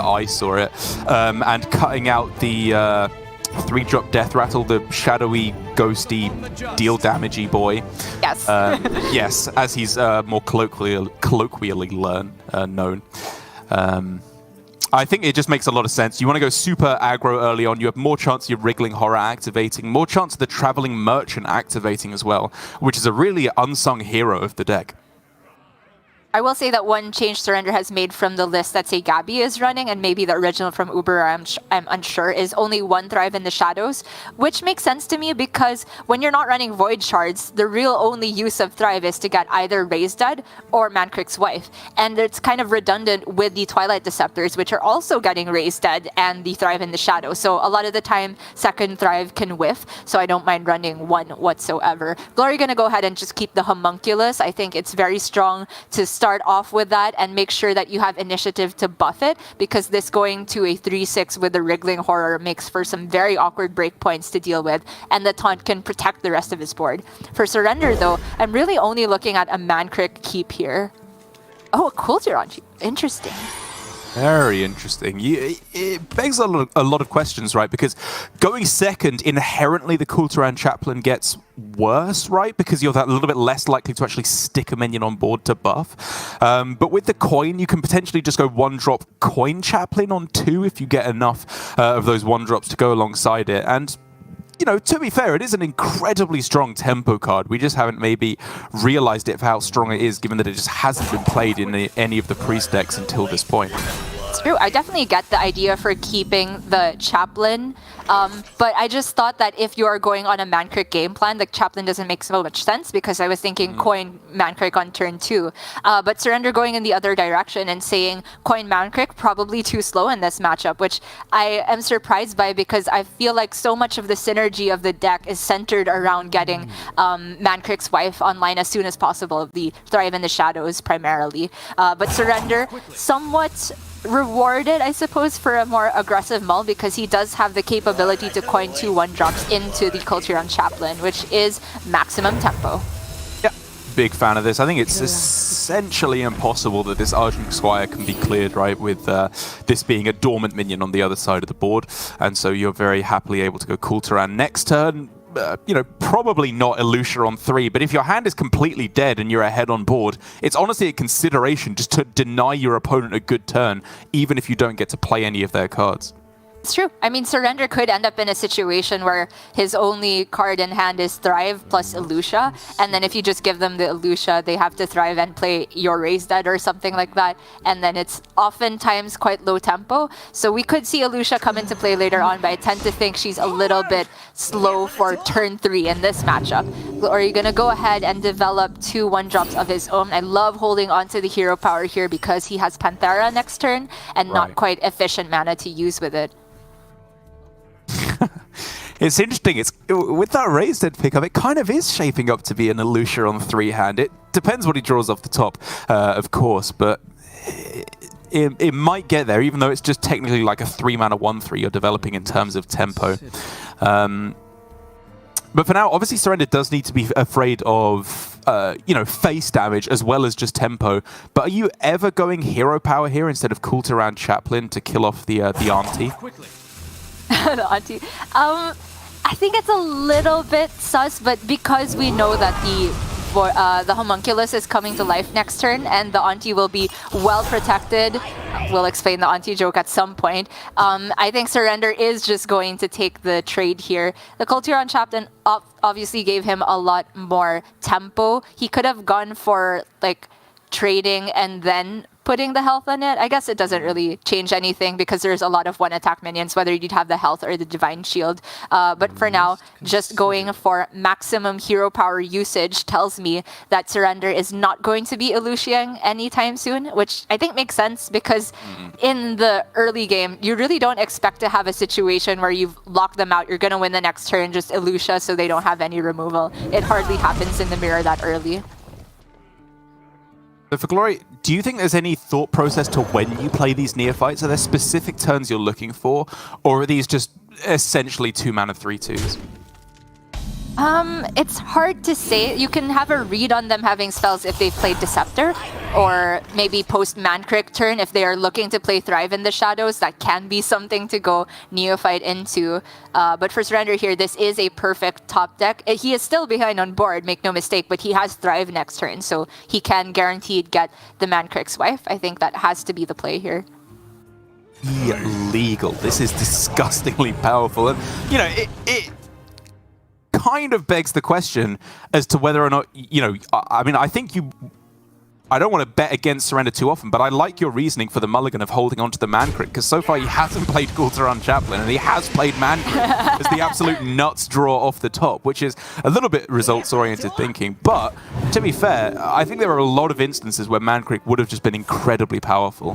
I saw it, and cutting out the 3-drop Death Rattle, the shadowy, ghosty, deal damagey boy. Yes. Yes, as he's more colloquially known. I think it just makes a lot of sense. You want to go super aggro early on. You have more chance of your Wriggling Horror activating, more chance of the Traveling Merchant activating as well, which is a really unsung hero of the deck. I will say that one change Surrender has made from the list that, say, Gabby is running, and maybe the original from Uber, I'm unsure, is only one Thrive in the Shadows, which makes sense to me because when you're not running Void Shards, the real only use of Thrive is to get either Raised Dead or Mancrick's Wife. And it's kind of redundant with the Twilight Deceptors, which are also getting Raised Dead and the Thrive in the Shadows. So a lot of the time, second Thrive can whiff, so I don't mind running one whatsoever. Glory going to go ahead and just keep the Homunculus. I think it's very strong to start off with that and make sure that you have initiative to buff it, because this going to a 3-6 with the Wriggling Horror makes for some very awkward breakpoints to deal with, and the taunt can protect the rest of his board. For Surrender, though, I'm really only looking at a Mancrick keep here. Oh, a Kultiran. Interesting. Very interesting. It begs a lot of questions, right? Because going second, inherently the Kultiran Chaplain gets worse, right? Because you're that little bit less likely to actually stick a minion on board to buff. But with the coin, you can potentially just go 1-drop Coin Chaplain on 2 if you get enough of those 1-drops to go alongside it. And you know, to be fair, it is an incredibly strong tempo card. We just haven't maybe realized it for how strong it is, given that it just hasn't been played in any of the priest decks until this point. It's true. I definitely get the idea for keeping the Chaplain, but I just thought that if you are going on a Mancrick game plan, the Chaplain doesn't make so much sense, because I was thinking coin Mancrick on turn 2. But Surrender going in the other direction and saying coin Mancrick, probably too slow in this matchup, which I am surprised by, because I feel like so much of the synergy of the deck is centered around getting Mancrick's Wife online as soon as possible, the Thrive in the Shadows primarily. But Surrender, somewhat rewarded, I suppose, for a more aggressive mull, because he does have the capability to coin 2 1-drops into the Kultiran Chaplain, which is maximum tempo. Yeah, big fan of this. I think it's essentially impossible that this Argent Squire can be cleared, right, with this being a dormant minion on the other side of the board. And so you're very happily able to go Kultiran next turn. You know, probably not Elucia on 3, but if your hand is completely dead and you're ahead on board, it's honestly a consideration just to deny your opponent a good turn, even if you don't get to play any of their cards. It's true. I mean, Surrender could end up in a situation where his only card in hand is Thrive plus Elucia, and then if you just give them the Elucia, they have to Thrive and play your Raised Dead or something like that, and then it's oftentimes quite low tempo. So we could see Elucia come into play later on, but I tend to think she's a little bit slow for turn 3 in this matchup. Or are you going to go ahead and develop 2 1-drops of his own? I love holding on to the hero power here because he has Panthera next turn and not quite efficient mana to use with it. It's interesting. It's with that Raised Dead pickup, it kind of is shaping up to be an Elucia on 3-hand. It depends what he draws off the top, of course, but it might get there, even though it's just technically like a 3-mana 1/3 you're developing in terms of tempo. But for now, obviously, Surrender does need to be afraid of, you know, face damage as well as just tempo. But are you ever going hero power here instead of Kultiran Chaplain to kill off the auntie? The auntie. I think it's a little bit sus, but because we know that the Homunculus is coming to life next turn and the auntie will be well protected, we'll explain the auntie joke at some point, I think Surrender is just going to take the trade here. The Kultiran Chaplain obviously gave him a lot more tempo. He could have gone for like trading and then putting the health on it. I guess it doesn't really change anything because there's a lot of 1-attack minions, whether you'd have the health or the Divine Shield. But for now, just going for maximum hero power usage tells me that Surrender is not going to be Eluciaing anytime soon, which I think makes sense because in the early game, you really don't expect to have a situation where you've locked them out, you're going to win the next turn, just Elucia so they don't have any removal. It hardly happens in the mirror that early. So for Glory, do you think there's any thought process to when you play these neophytes? Are there specific turns you're looking for, or are these just essentially 2-mana 3/2s? It's hard to say. You can have a read on them having spells if they've played Deceptor, or maybe post Mankrik turn, if they are looking to play Thrive in the Shadows, that can be something to go Neophyte into. But for Surrender here, this is a perfect top deck. He is still behind on board, make no mistake, but he has Thrive next turn, so he can guaranteed get the Mankrik's wife. I think that has to be the play here. Illegal. This is disgustingly powerful. And, you know, it kind of begs the question as to whether or not, you know, I mean, I think I don't want to bet against Surrender too often, but I like your reasoning for the mulligan of holding on to the Mankrik, because so far he hasn't played Gul'Daran Chaplain, and he has played Mankrik as the absolute nuts draw off the top, which is a little bit results-oriented thinking. But, to be fair, I think there are a lot of instances where Mankrik would have just been incredibly powerful.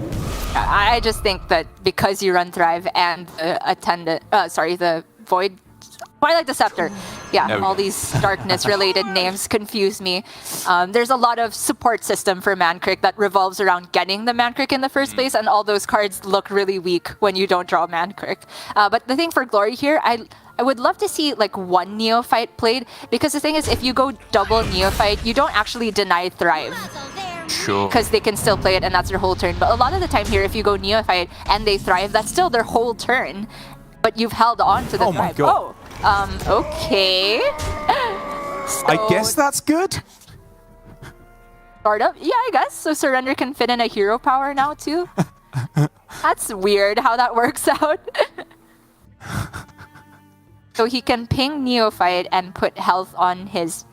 I just think that because you run Thrive and the Void, Twilight Deceptor. Yeah, all these darkness-related names confuse me. There's a lot of support system for Mankrik that revolves around getting the Mankrik in the first place, and all those cards look really weak when you don't draw Mankrik. But the thing for Glory here, I would love to see like one Neophyte played, because the thing is, if you go double Neophyte, you don't actually deny Thrive. Sure. Because they can still play it, and that's their whole turn. But a lot of the time here, if you go Neophyte and they Thrive, that's still their whole turn. But you've held on to the Thrive. My God. Okay. So, I guess that's good. Sort of. Yeah, I guess. So Surrender can fit in a hero power now, too. That's weird how that works out. So he can ping Neophyte and put health on his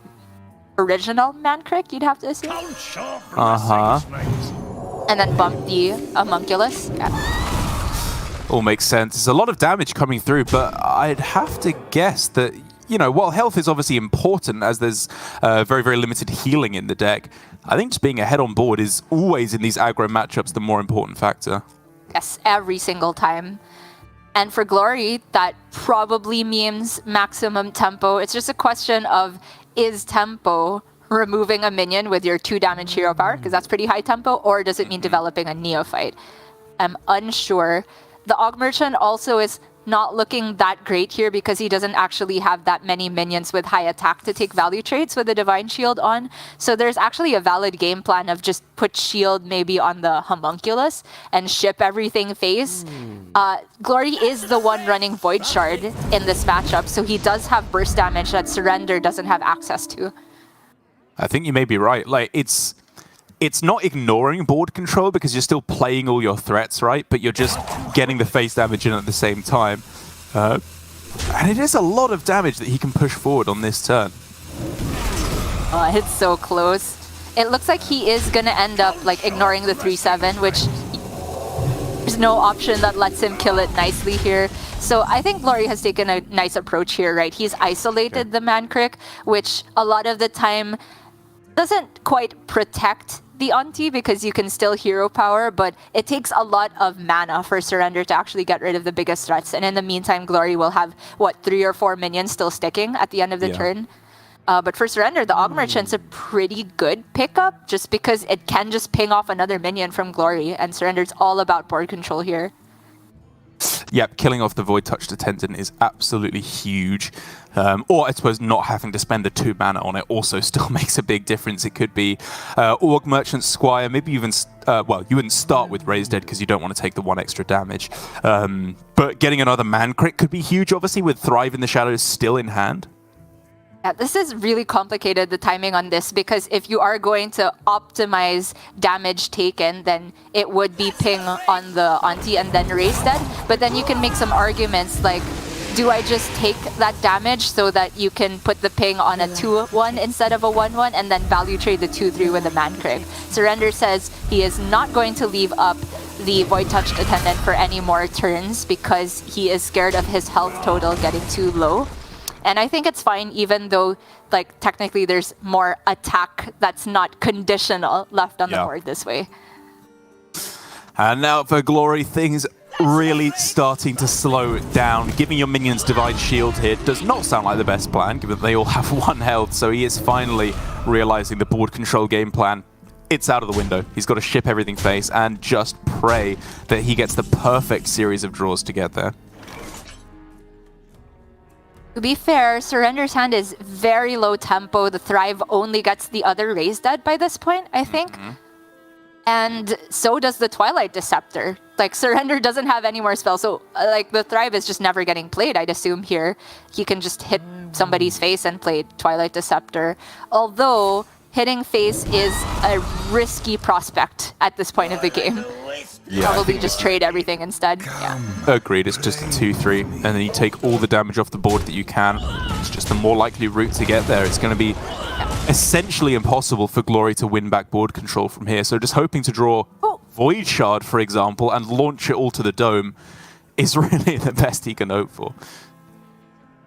original Mankrik, you'd have to assume. Uh-huh. And then bump the homunculus. Yeah. All makes sense. There's a lot of damage coming through, but I'd have to guess that, you know, while health is obviously important, as there's very, very limited healing in the deck, I think just being ahead on board is always, in these aggro matchups, the more important factor. Yes, every single time. And for Glory, that probably means maximum tempo. It's just a question of, is tempo removing a minion with your 2 damage hero power, because that's pretty high tempo, or does it mean developing a Neophyte? I'm unsure. The Og Merchant also is not looking that great here because he doesn't actually have that many minions with high attack to take value trades with the Divine Shield on. So there's actually a valid game plan of just put shield maybe on the homunculus and ship everything face. Glory is the one running Void Shard in this matchup, so he does have burst damage that Surrender doesn't have access to. I think you may be right. Like, it's not ignoring board control because you're still playing all your threats, right? But you're just getting the face damage in at the same time. And it is a lot of damage that he can push forward on this turn. Oh, it's so close. It looks like he is going to end up like ignoring the 3/7, which there's no option that lets him kill it nicely here. So I think Glory has taken a nice approach here, right? He's isolated the Mankrik, which a lot of the time doesn't quite protect the Auntie because you can still hero power, but it takes a lot of mana for Surrender to actually get rid of the biggest threats. And in the meantime, Glory will have, 3 or 4 minions still sticking at the end of the turn. But for Surrender, the Og Merchant's a pretty good pickup just because it can just ping off another minion from Glory, and Surrender's all about board control here. Yep, killing off the Void Touched Attendant is absolutely huge. Or I suppose not having to spend the 2 mana on it also still makes a big difference. It could be Org Merchant Squire, maybe even, well, you wouldn't start with Raised Dead because you don't want to take the 1 extra damage. But getting another Mankrik could be huge, obviously, with Thrive in the Shadows still in hand. Yeah, this is really complicated, the timing on this, because if you are going to optimize damage taken, then it would be ping on the Auntie and then Raise Dead. But then you can make some arguments like, do I just take that damage so that you can put the ping on a 2-1 instead of a 1-1 and then value trade the 2-3 with the Mankrik? Surrender says he is not going to leave up the Void Touched Attendant for any more turns because he is scared of his health total getting too low. And I think it's fine, even though, like, technically there's more attack that's not conditional left on the board this way. And now for Glory, things really starting to slow down. Giving your minions Divine Shield here does not sound like the best plan, given that they all have 1 health. So he is finally realizing the board control game plan. It's out of the window. He's got to ship everything face and just pray that he gets the perfect series of draws to get there. To be fair, Surrender's hand is very low tempo. The Thrive only gets the other Raised Dead by this point, I think. And so does the Twilight Deceptor. Like, Surrender doesn't have any more spells, so like the Thrive is just never getting played, I'd assume here. He can just hit somebody's face and play Twilight Deceptor. Although, hitting face is a risky prospect at this point of the game. Yeah, probably just trade everything instead. Yeah. Agreed, it's just a 2-3, and then you take all the damage off the board that you can. It's just the more likely route to get there. It's going to be essentially impossible for Glory to win back board control from here, so just hoping to draw Void Shard, for example, and launch it all to the dome is really the best he can hope for.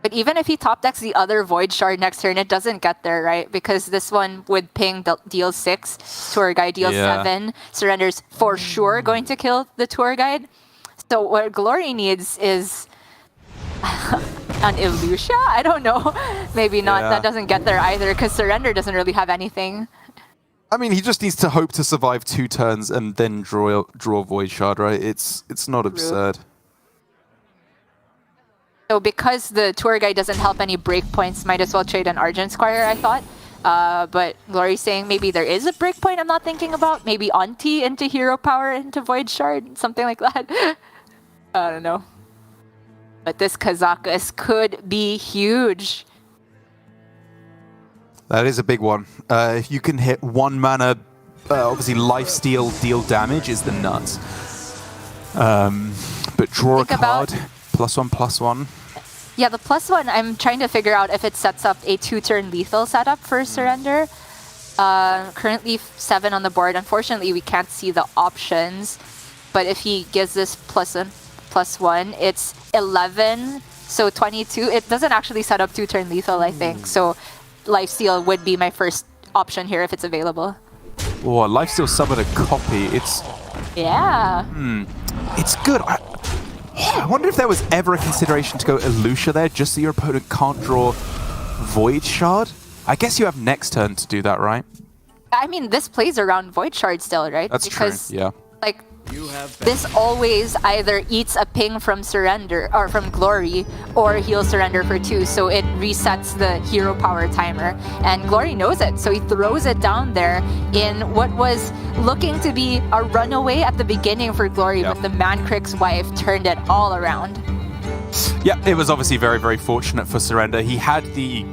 But even if he top decks the other Void Shard next turn, it doesn't get there, right? Because this one with ping deals 6, Tour Guide deals 7, Surrender's for sure going to kill the Tour Guide. So what Glory needs is an Illusia? I don't know. Maybe not. Yeah. That doesn't get there either, because Surrender doesn't really have anything. I mean, he just needs to hope to survive 2 turns and then draw Void Shard, right? It's not absurd. So because the Tour Guide doesn't help any breakpoints, might as well trade an Argent Squire, I thought. But Glory's saying maybe there is a breakpoint I'm not thinking about. Maybe Auntie into Hero Power into Void Shard, something like that. I don't know. But this Kazakus could be huge. That is a big one. If you can hit 1 mana, obviously lifesteal deal damage is the nuts. But draw a card, +1/+1. Yeah, the +1, I'm trying to figure out if it sets up a 2-turn lethal setup for Surrender. Currently 7 on the board. Unfortunately, we can't see the options. But if he gives this +1, it's 11, so 22. It doesn't actually set up 2-turn lethal, I think. So Lifesteal would be my first option here if it's available. Oh, Lifesteal summon a copy. It's... Yeah. It's good. I wonder if there was ever a consideration to go Illusia there, just so your opponent can't draw Void Shard? I guess you have next turn to do that, right? I mean, this plays around Void Shard still, right? That's because, true, yeah. Like, this always either eats a ping from Surrender, or from Glory, or he'll Surrender for 2, so it resets the hero power timer. And Glory knows it, so he throws it down there in what was looking to be a runaway at the beginning for Glory, but the Mancrick's wife turned it all around. Yeah, it was obviously very, very fortunate for Surrender. He had the...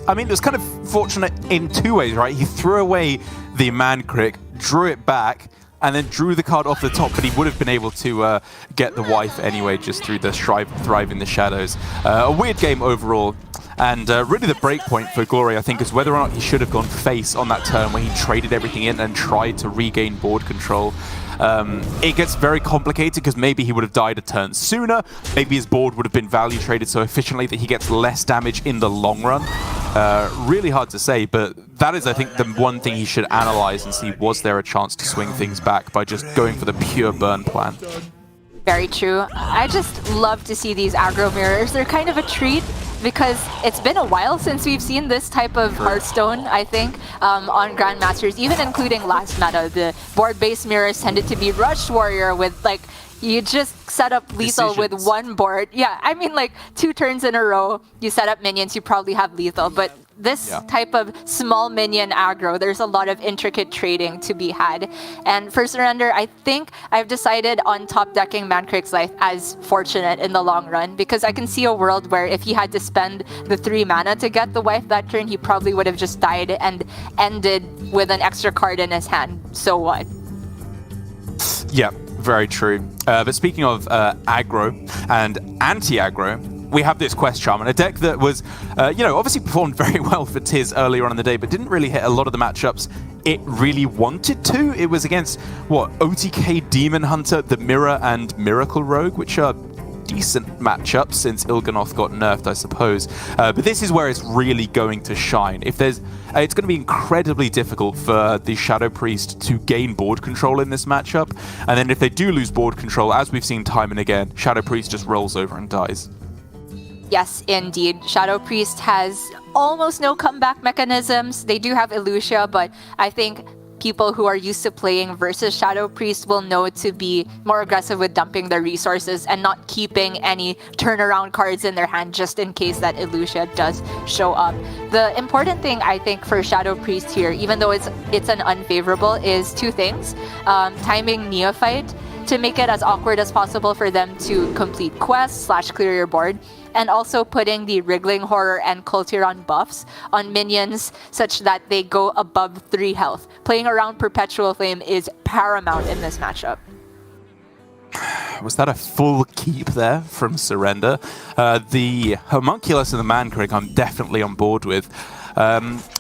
I mean, it was kind of fortunate in 2 ways, right? He threw away the Mancrick, drew it back, and then drew the card off the top, but he would have been able to get the wife anyway, just through the Thrive in the Shadows. A weird game overall, and really the breakpoint for Glory, I think, is whether or not he should have gone face on that turn where he traded everything in and tried to regain board control. It gets very complicated because maybe he would have died a turn sooner, maybe his board would have been value traded so efficiently that he gets less damage in the long run. Really hard to say, but that is, I think, the one thing he should analyze and see, was there a chance to swing things back by just going for the pure burn plan. Very true. I just love to see these aggro mirrors. They're kind of a treat because it's been a while since we've seen this type of Hearthstone, I think, on Grandmasters, even including last meta. The board-based mirrors tended to be Rush Warrior with, like, you just set up lethal with 1 board. Yeah, I mean, like, 2 turns in a row, you set up minions, you probably have lethal. But this type of small minion aggro, there's a lot of intricate trading to be had. And for Surrender, I think I've decided on top decking Mancrick's Life as fortunate in the long run, because I can see a world where if he had to spend the 3 mana to get the wife that turn, he probably would have just died and ended with an extra card in his hand. So what? Yeah, very true. But speaking of aggro and anti-aggro, we have this Quest Shaman, a deck that was, obviously performed very well for Tiz earlier on in the day, but didn't really hit a lot of the matchups it really wanted to. It was against, OTK Demon Hunter, the Mirror, and Miracle Rogue, which are decent matchups since Il'gynoth got nerfed, I suppose. But this is where it's really going to shine. If there's, it's going to be incredibly difficult for the Shadow Priest to gain board control in this matchup. And then if they do lose board control, as we've seen time and again, Shadow Priest just rolls over and dies. Yes, indeed. Shadow Priest has almost no comeback mechanisms. They do have Illusia, but I think people who are used to playing versus Shadow Priest will know to be more aggressive with dumping their resources and not keeping any turnaround cards in their hand just in case that Illusia does show up. The important thing I think for Shadow Priest here, even though it's an unfavorable, is two things. Timing Neophyte to make it as awkward as possible for them to complete quests / clear your board, and also putting the Wriggling Horror and Cultiron buffs on minions such that they go above 3 health. Playing around Perpetual Flame is paramount in this matchup. Was that a full keep there from Surrender? The Homunculus and the Mancrig I'm definitely on board with.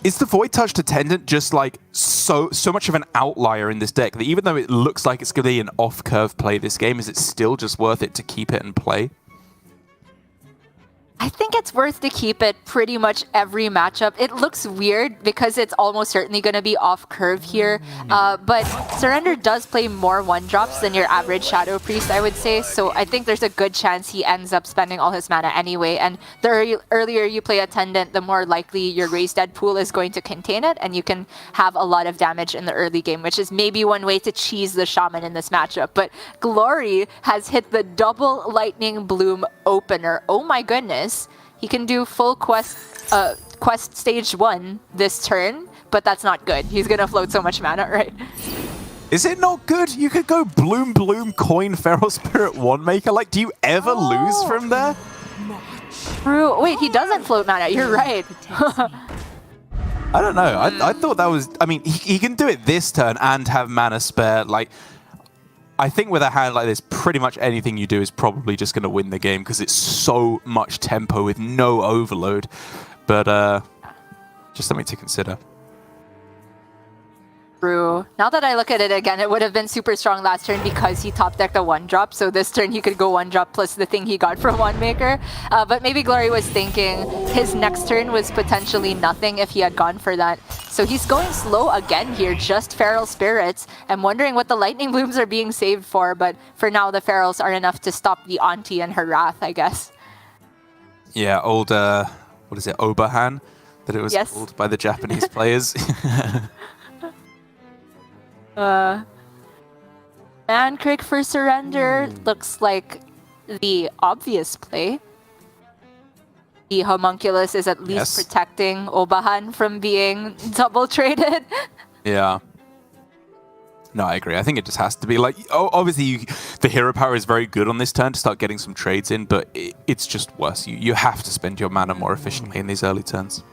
Is the Void Touch Attendant just like so much of an outlier in this deck that even though it looks like it's going to be an off-curve play this game, is it still just worth it to keep it and play? I think it's worth to keep it pretty much every matchup. It looks weird because it's almost certainly going to be off-curve here, but Surrender does play more 1-drops than your average Shadow Priest, I would say, so I think there's a good chance he ends up spending all his mana anyway, and the earlier you play Attendant, the more likely your Raised Dead pool is going to contain it, and you can have a lot of damage in the early game, which is maybe one way to cheese the Shaman in this matchup. But Glory has hit the double Lightning Bloom opener. Oh my goodness. He can do full quest stage 1 this turn, but that's not good. He's gonna float so much mana, right? Is it not good? You could go Bloom Bloom Coin Feral Spirit 1 Maker. Like, do you ever lose from there? True. Wait, he doesn't float mana. You're right. I don't know. I thought that was... I mean, he can do it this turn and have mana spare. Like, I think with a hand like this, pretty much anything you do is probably just going to win the game because it's so much tempo with no overload. But just something to consider. True. Now that I look at it again, it would have been super strong last turn because he top decked a 1-drop. So this turn he could go 1-drop plus the thing he got from One Maker. But maybe Glory was thinking his next turn was potentially nothing if he had gone for that. So he's going slow again here, just Feral Spirits. I'm wondering what the Lightning Blooms are being saved for, but for now the Ferals are enough to stop the Auntie and her wrath, I guess. Yeah, old, what is it, Oberhan? That it was called by the Japanese players. Mancrig for Surrender looks like the obvious play. The Homunculus is at least protecting Obahan from being double traded. Yeah. No, I agree. I think it just has to be like, obviously the hero power is very good on this turn to start getting some trades in, but it's just worse. You have to spend your mana more efficiently in these early turns.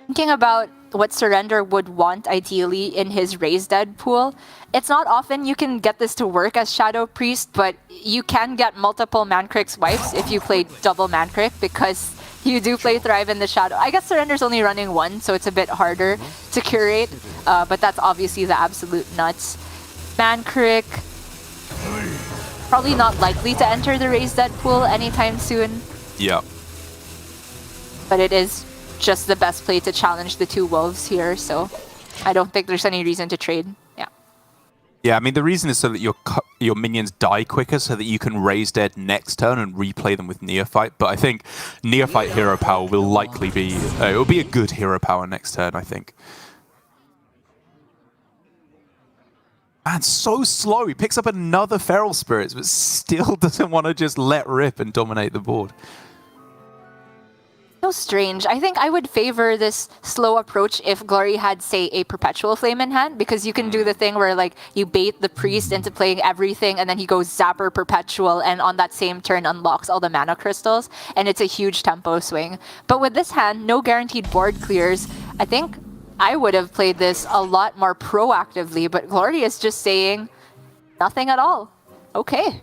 Thinking about what Surrender would want ideally in his Raised Dead pool, it's not often you can get this to work as Shadow Priest, but you can get multiple Mancrick's wives if you play double Mancrick because you do play Thrive in the Shadow. I guess Surrender's only running 1, so it's a bit harder to curate, but that's obviously the absolute nuts. Mancrick, probably not likely to enter the Raised Dead pool anytime soon. Yeah. But it is just the best play to challenge the 2 wolves here, so I don't think there's any reason to trade. Yeah, I mean, the reason is so that your minions die quicker so that you can raise dead next turn and replay them with Neophyte. But I think Neophyte hero power will likely be... it will be a good hero power next turn, I think. Man, so slow. He picks up another Feral Spirits, but still doesn't want to just let rip and dominate the board. So strange. I think I would favor this slow approach if Glory had, say, a Perpetual Flame in hand, because you can do the thing where like you bait the Priest into playing everything and then he goes Zapper Perpetual and on that same turn unlocks all the mana crystals, and it's a huge tempo swing. But with this hand, no guaranteed board clears. I think I would have played this a lot more proactively, but Glory is just saying nothing at all. Okay.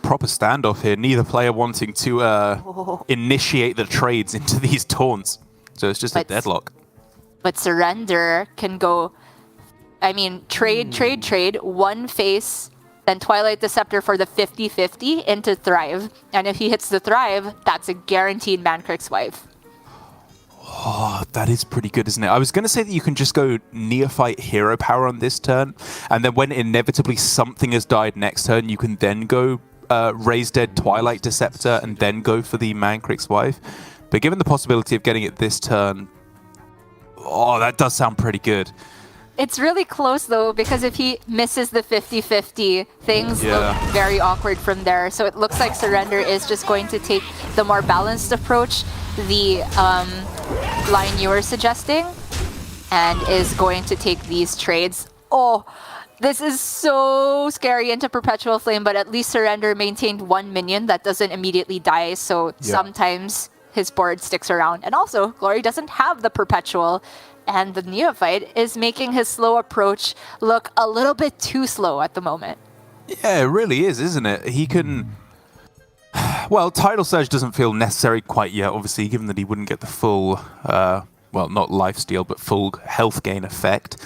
Proper standoff here. Neither player wanting to initiate the trades into these taunts. So it's just a deadlock. But Surrender can go, I mean, trade, one face, then Twilight Deceptor for the 50-50 into Thrive. And if he hits the Thrive, that's a guaranteed Mancrick's wife. Oh, that is pretty good, isn't it? I was going to say that you can just go Neophyte hero power on this turn, and then when inevitably something has died next turn, you can then go Raise Dead Twilight Deceptor and then go for the Mancrick's wife. But given the possibility of getting it this turn, Oh, that does sound pretty good. It's really close though, because if he misses the 50-50, things look very awkward from there. So it looks like Surrender is just going to take the more balanced approach, the line you were suggesting, and is going to take these trades. Oh, this is so scary into Perpetual Flame, but at least Surrender maintained 1 minion that doesn't immediately die, so sometimes his board sticks around. And also, Glory doesn't have the Perpetual, and the Neophyte is making his slow approach look a little bit too slow at the moment. Yeah, it really is, isn't it? He can... Well, Tidal Surge doesn't feel necessary quite yet, obviously, given that he wouldn't get the full, well, not lifesteal, but full health gain effect.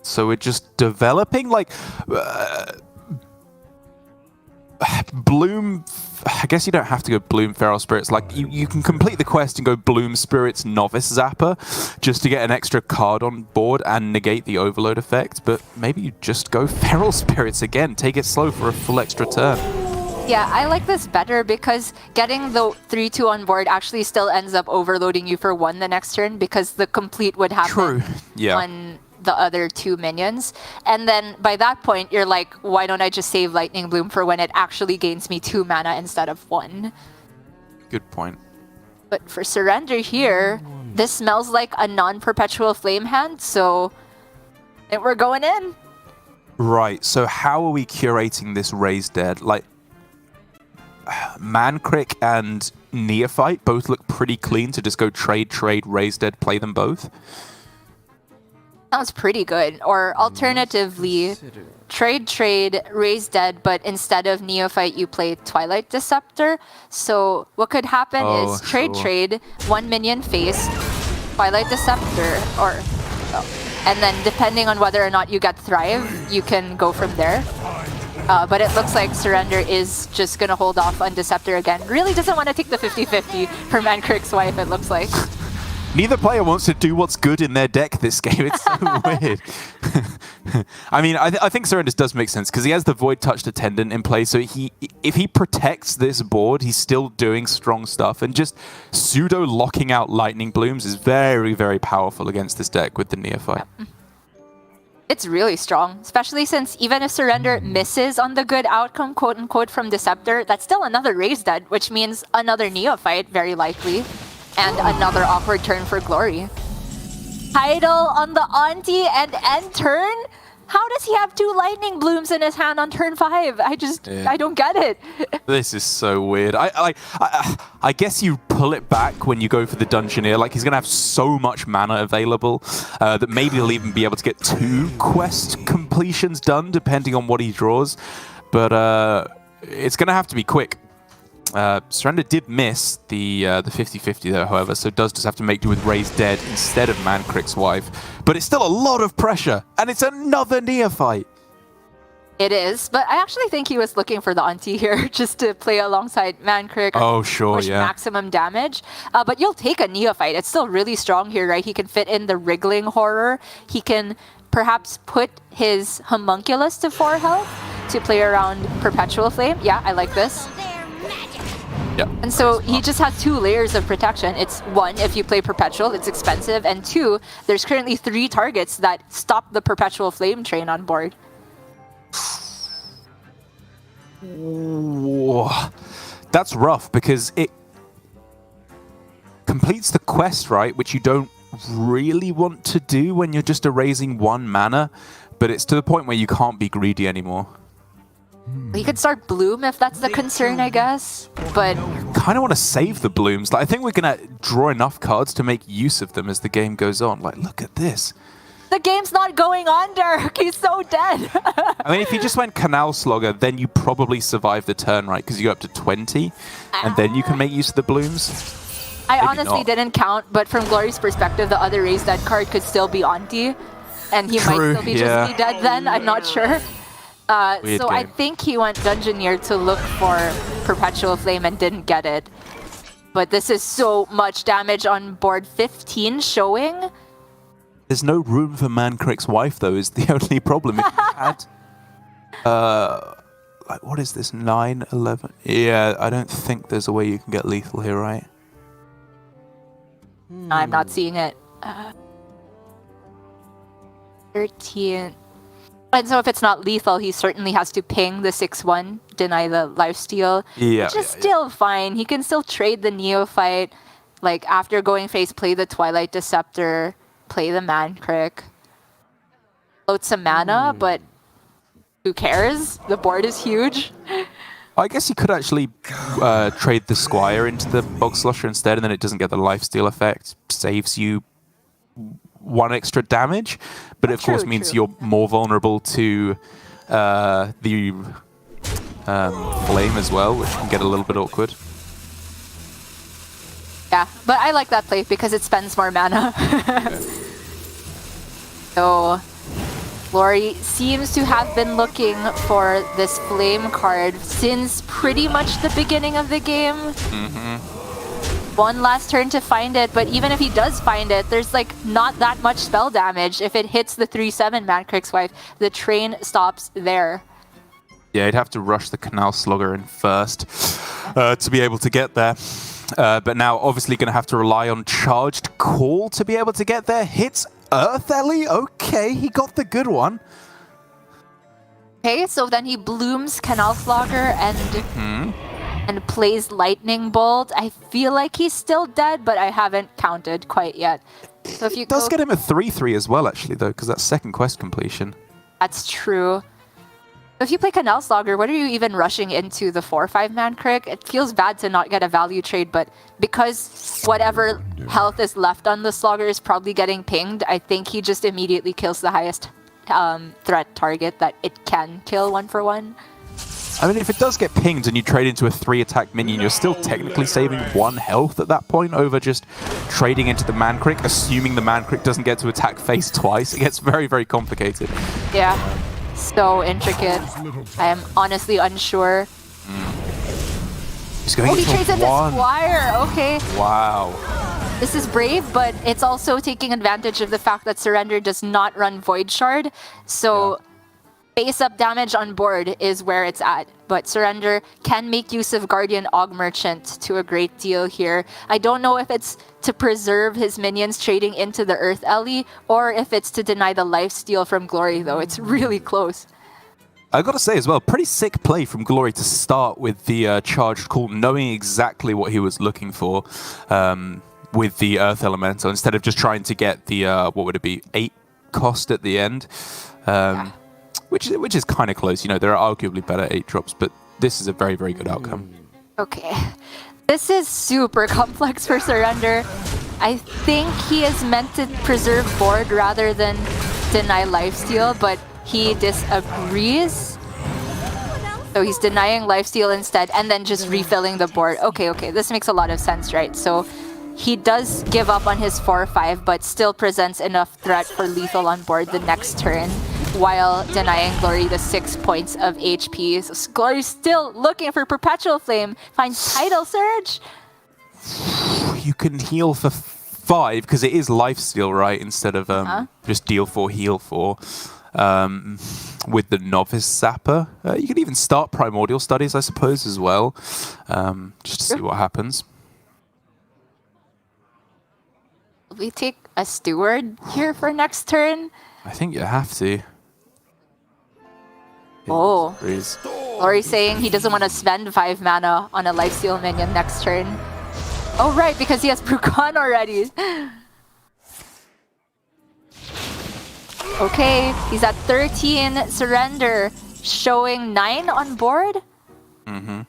So we're just developing, like... Bloom... I guess you don't have to go Bloom Feral Spirits. Like, you can complete the quest and go Bloom Spirits Novice Zapper just to get an extra card on board and negate the Overload effect, but maybe you just go Feral Spirits again. Take it slow for a full extra turn. Yeah, I like this better because getting the 3-2 on board actually still ends up overloading you for 1 the next turn because the complete would happen on the other 2 minions. And then by that point, you're like, why don't I just save Lightning Bloom for when it actually gains me 2 mana instead of 1? Good point. But for Surrender here, this smells like a non-perpetual flame hand, so we're going in. Right, so how are we curating this Raise Dead? Like, Mankrik and Neophyte both look pretty clean to just go trade, Raise Dead, play them both. Sounds pretty good. Or alternatively, trade, Raise Dead, but instead of Neophyte, you play Twilight Deceptor. So what could happen is trade, 1 minion face, Twilight Deceptor, and then depending on whether or not you get Thrive, you can go from there. But it looks like Surrender is just going to hold off on Deceptor again. Really doesn't want to take the 50-50 for Mankrik's wife, it looks like. Neither player wants to do what's good in their deck this game. It's so weird. I mean, I think Surrender does make sense because he has the Void Touched Attendant in play. So if he protects this board, he's still doing strong stuff. And just pseudo locking out Lightning Blooms is very, very powerful against this deck with the Neophyte. It's really strong, especially since even if Surrender misses on the good outcome, quote-unquote, from Deceptor, that's still another Raise Dead, which means another Neophyte, very likely. And another awkward turn for Glory. Tidal on the Auntie and end turn? How does he have 2 Lightning Blooms in his hand on turn 5? I don't get it. This is so weird. I guess you pull it back when you go for the Dungeoneer. Like, he's going to have so much mana available that maybe he'll even be able to get 2 quest completions done, depending on what he draws. But it's going to have to be quick. Surrender did miss the 50-50 though, however, so does just have to make do with Raise Dead instead of Mankrik's wife. But it's still a lot of pressure, and it's another Neophyte. It is, but I actually think he was looking for the Auntie here just to play alongside Mankrik. Oh, sure, push maximum damage. But you'll take a Neophyte. It's still really strong here, right? He can fit in the Wriggling Horror. He can perhaps put his Homunculus to 4 health to play around Perpetual Flame. Yeah, I like this. Yep. And so he just has 2 layers of protection. It's 1, if you play Perpetual, it's expensive. And 2, there's currently 3 targets that stop the Perpetual Flame train on board. Whoa. That's rough because it completes the quest, right? Which you don't really want to do when you're just erasing 1 mana. But it's to the point where you can't be greedy anymore. You could start Bloom if that's the concern, I guess, but... kind of want to save the Blooms. Like, I think we're going to draw enough cards to make use of them as the game goes on. Like, look at this. The game's not going on, Dirk. He's so dead. I mean, if you just went Canal Slogger, then you probably survive the turn, right? Because you go up to 20, and then you can make use of the Blooms. I honestly didn't count, but from Glory's perspective, the other Raise Dead card could still be Auntie, and he might still be just be dead then. I'm not sure. So I think he went Dungeoneer to look for Perpetual Flame and didn't get it. But this is so much damage on board 15 showing. There's no room for Mankrik's wife, though, is the only problem. If you had, like, what is this, 9, 11? Yeah, I don't think there's a way you can get lethal here, right? I'm not seeing it. 13. And so if it's not lethal, he certainly has to ping the 6-1, deny the lifesteal, which is still fine. He can still trade the Neophyte. Like, after going face, play the Twilight Deceptor, play the Mancrick. Load some mana, but who cares? The board is huge. I guess you could actually trade the Squire into the Bog Slosher instead, and then it doesn't get the lifesteal effect. Saves you 1 extra damage, but it of course means you're more vulnerable to the flame as well, which can get a little bit awkward. Yeah, but I like that play because it spends more mana. So, Glory seems to have been looking for this flame card since pretty much the beginning of the game. One last turn to find it, but even if he does find it, there's like not that much spell damage. If it hits the 3/7 Mancrick's Wife, the train stops there. Yeah, he'd have to rush the Canal Slugger in first to be able to get there. But now obviously going to have to rely on Charged Call to be able to get there. Hits Earth Ellie? Okay, he got the good one. Okay, so then he blooms Canal Slugger and plays Lightning Bolt. I feel like he's still dead, but I haven't counted quite yet. So if you does get him a 3/3 as well, actually, though, because that's second quest completion. That's true. If you play Canal Slugger, what are you even rushing into the 4/5 Mancrick? It feels bad to not get a value trade, but because whatever health is left on the Slugger is probably getting pinged, I think he just immediately kills the highest threat target that it can kill 1-for-1. I mean, if it does get pinged and you trade into a 3-attack minion, you're still technically saving 1 health at that point over just trading into the Mancrick, assuming the Mancrick doesn't get to attack face twice. It gets very, very complicated. Yeah, so intricate. I am honestly unsure. He's going he trades into Squire, okay. Wow. This is brave, but it's also taking advantage of the fact that Surrender does not run Void Shard, so face-up damage on board is where it's at, but Surrender can make use of Guardian Aug Merchant to a great deal here. I don't know if it's to preserve his minions trading into the Earth Ellie, or if it's to deny the lifesteal from Glory, though. It's really close. I gotta say as well, pretty sick play from Glory to start with the Charged Call, knowing exactly what he was looking for with the Earth Elemental, instead of just trying to get the, what would it be, 8 cost at the end. Which is kind of close. You know, there are arguably better 8 drops, but this is a very, very good outcome. Okay. This is super complex for Surrender. I think he is meant to preserve board rather than deny lifesteal, but he disagrees. So he's denying lifesteal instead and then just refilling the board. Okay, this makes a lot of sense, right? So he does give up on his 4/5, but still presents enough threat for lethal on board the next turn, while denying Glory the 6 points of HP. So Glory's still looking for Perpetual Flame, finds Tidal Surge. You can heal for 5, because it is lifesteal, right? Instead of just deal 4, heal 4. With the Novice Zapper. You can even start Primordial Studies, I suppose, as well, just to see what happens. We take a Steward here for next turn. I think you have to. Oh. Glory saying he doesn't want to spend 5 mana on a lifesteal minion next turn. Oh, right, because he has Brukan already. Okay, he's at 13. Surrender, showing 9 on board. 2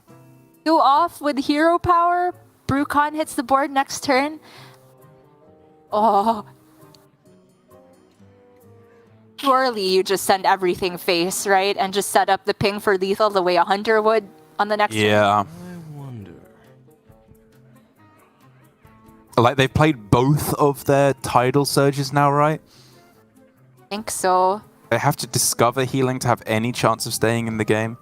off with hero power. Brukan hits the board next turn. Oh. Surely you just send everything face, right? And just set up the ping for lethal the way a hunter would on the next turn. Yeah. I wonder. Like, they've played both of their Tidal Surges now, right? I think so. They have to discover healing to have any chance of staying in the game.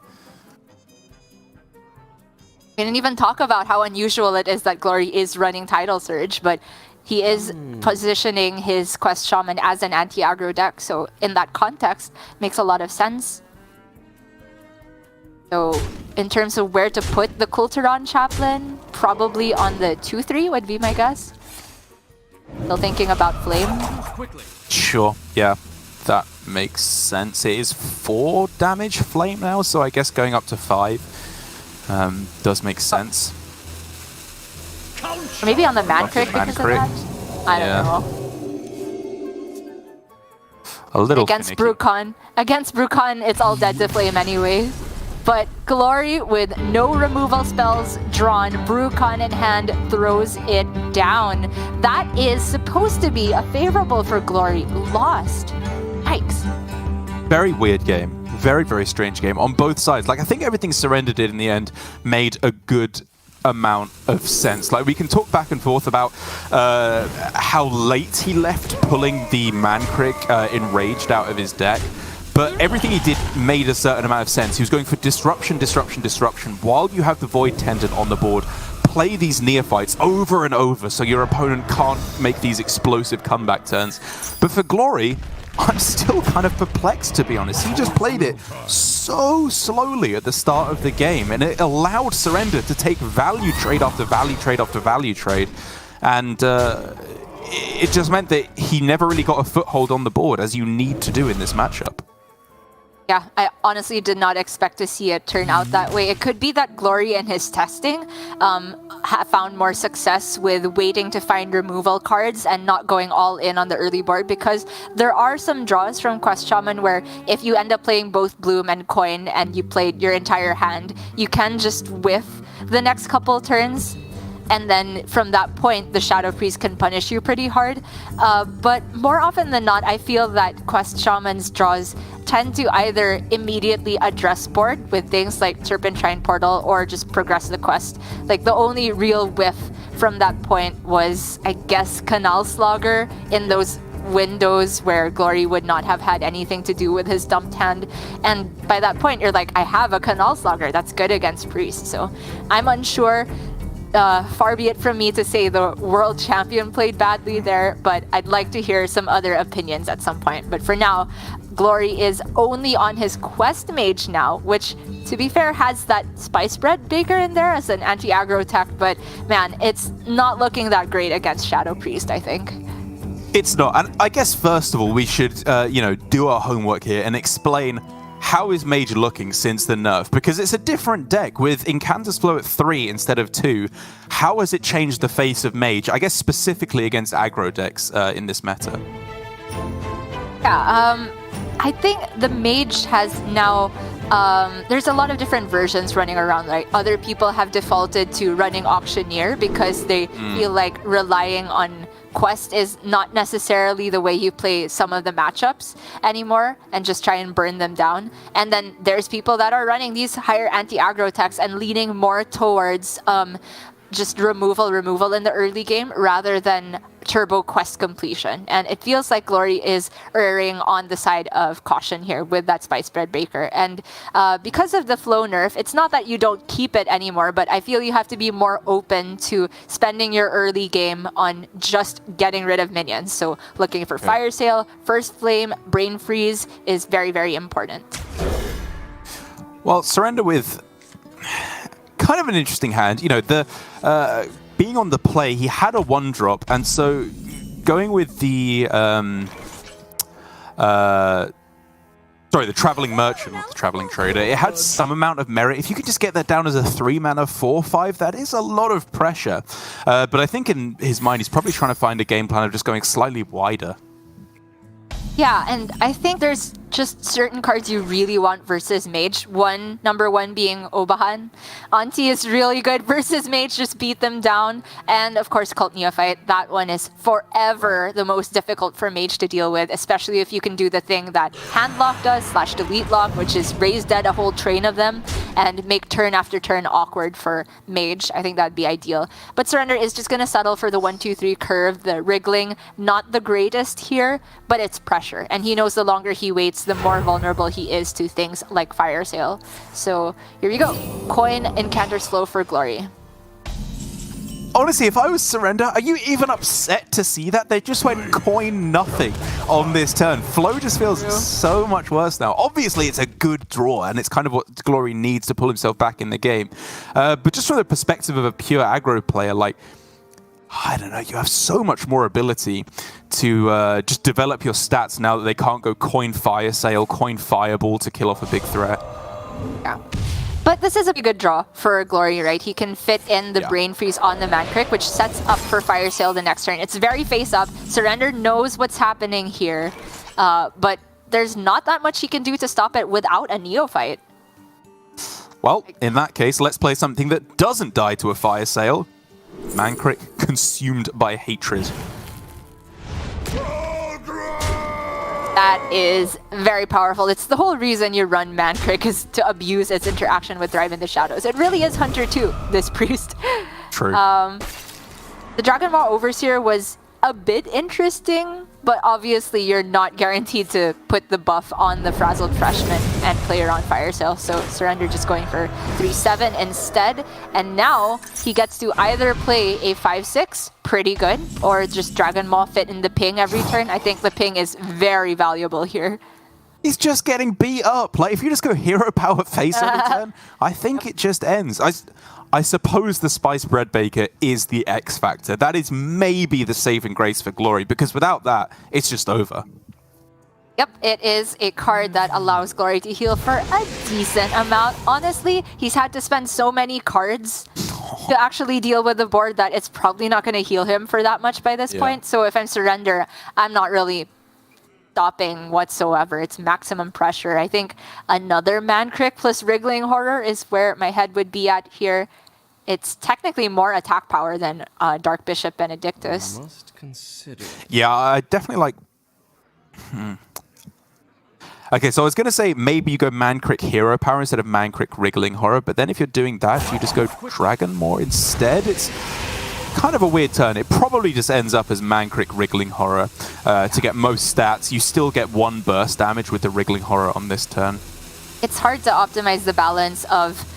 We didn't even talk about how unusual it is that Glory is running Tidal Surge, but he is positioning his Quest Shaman as an anti-aggro deck, so in that context, makes a lot of sense. So, in terms of where to put the Kulturon Chaplain, probably on the 2-3 would be my guess. Still thinking about Flame. Sure, yeah. That makes sense. It is 4 damage Flame now, so I guess going up to 5 does make sense. Or maybe on the man crit because of that? I don't know. A little Against finicky. Brucon. Against Brucon, it's all dead to Flame anyway. But Glory, with no removal spells drawn, Brucon in hand, throws it down. That is supposed to be a favorable for Glory. Lost. Yikes. Very weird game. Very, very strange game on both sides. Like, I think everything Surrender did in the end made a good amount of sense. Like, we can talk back and forth about how late he left pulling the Man-Crick Enraged out of his deck. But everything he did made a certain amount of sense. He was going for disruption, disruption, disruption. While you have the Void Tendon on the board, play these neophytes over and over so your opponent can't make these explosive comeback turns. But for Glory, I'm still kind of perplexed, to be honest. He just played it so slowly at the start of the game, and it allowed Surrender to take value trade after value trade after value trade. And it just meant that he never really got a foothold on the board, as you need to do in this matchup. Yeah, I honestly did not expect to see it turn out that way. It could be that Glory in his testing found more success with waiting to find removal cards and not going all in on the early board, because there are some draws from Quest Shaman where if you end up playing both Bloom and Coin and you played your entire hand, you can just whiff the next couple turns. And then from that point, the Shadow Priest can punish you pretty hard. But more often than not, I feel that Quest Shaman's draws tend to either immediately address board with things like Serpentine Portal or just progress the quest. Like, the only real whiff from that point was, I guess, Canal Slogger in those windows where Glory would not have had anything to do with his dumped hand. And by that point, you're like, I have a Canal Slogger. That's good against Priest. So I'm unsure. Far be it from me to say the world champion played badly there, but I'd like to hear some other opinions at some point. But for now, Glory is only on his Quest Mage now, which, to be fair, has that Spice Bread Baker in there as an anti-aggro tech, but man, it's not looking that great against Shadow Priest, I think. It's not. And I guess, first of all, we should, do our homework here and explain how is Mage looking since the nerf? Because it's a different deck with Incantus Flow at 3 instead of 2. How has it changed the face of Mage? I guess specifically against aggro decks in this meta. Yeah, I think the Mage has now... there's a lot of different versions running around. Like, other people have defaulted to running Auctioneer because they feel like relying on Quest is not necessarily the way you play some of the matchups anymore, and just try and burn them down. And then there's people that are running these higher anti-aggro techs and leaning more towards just removal in the early game rather than turbo quest completion. And it feels like Glory is erring on the side of caution here with that Spice Bread Baker. And because of the flow nerf, it's not that you don't keep it anymore, but I feel you have to be more open to spending your early game on just getting rid of minions. So looking for Fire Sale, First Flame, Brain Freeze is very, very important. Well, Surrender with kind of an interesting hand. You know, being on the play, he had a 1-drop, and so going with the Traveling Merchant, not the Traveling Trader, it had some amount of merit. If you could just get that down as a 3-mana 4/5, that is a lot of pressure. But I think in his mind, he's probably trying to find a game plan of just going slightly wider. Yeah, and I think there's just certain cards you really want versus Mage. Number one being Obahan. Auntie is really good versus Mage, just beat them down. And of course, Cult Neophyte. That one is forever the most difficult for Mage to deal with, especially if you can do the thing that Handlock does, /Delete Lock, which is raise dead a whole train of them and make turn after turn awkward for Mage. I think that'd be ideal. But Surrender is just going to settle for the 1-2-3 curve, the wriggling. Not the greatest here, but it's pressure. And he knows the longer he waits, the more vulnerable he is to things like Fire Sale. So here we go. Coin Incanter Slow for Glory. Honestly, if I was Surrender, are you even upset to see that? They just went coin nothing on this turn. Flow just feels so much worse now. Obviously, it's a good draw, and it's kind of what Glory needs to pull himself back in the game. But just from the perspective of a pure aggro player, like, I don't know, you have so much more ability to just develop your stats now that they can't go coin fire sale, coin fireball to kill off a big threat. Yeah. But this is a good draw for Glory, right? He can fit in the Brain Freeze on the Mancrik, which sets up for Fire Sale the next turn. It's very face up. Surrender knows what's happening here, but there's not that much he can do to stop it without a Neophyte. Well, in that case, let's play something that doesn't die to a Fire Sale. Mancrik consumed by hatred. That is very powerful. It's the whole reason you run Mancrik is to abuse its interaction with Thrive in the Shadows. It really is Hunter 2, this priest. True. The Dragon Ball Overseer was a bit interesting, but obviously you're not guaranteed to put the buff on the Frazzled Freshman and play her on Fire Sale, so Surrender just going for 3-7 instead, and now he gets to either play a 5-6, pretty good, or just Dragon Ball fit in the ping every turn. I think the ping is very valuable here. He's just getting beat up. Like, if you just go hero power face every turn, I think it just ends. I suppose the Spice Bread Baker is the X factor. That is maybe the saving grace for Glory, because without that, it's just over. Yep, it is a card that allows Glory to heal for a decent amount. Honestly, he's had to spend so many cards to actually deal with the board that it's probably not going to heal him for that much by this point. So if I'm Surrender, I'm not really stopping whatsoever. It's maximum pressure. I think another Mancrik plus Wriggling Horror is where my head would be at here. It's technically more attack power than Dark Bishop Benedictus. Must consider. Yeah, I definitely like... Okay, so I was going to say maybe you go Mancrik Hero Power instead of Mancrik Wriggling Horror, but then if you're doing that, you just go Dragon Maw instead. It's kind of a weird turn. It probably just ends up as Mancrik Wriggling Horror to get most stats. You still get 1 burst damage with the Wriggling Horror on this turn. It's hard to optimize the balance of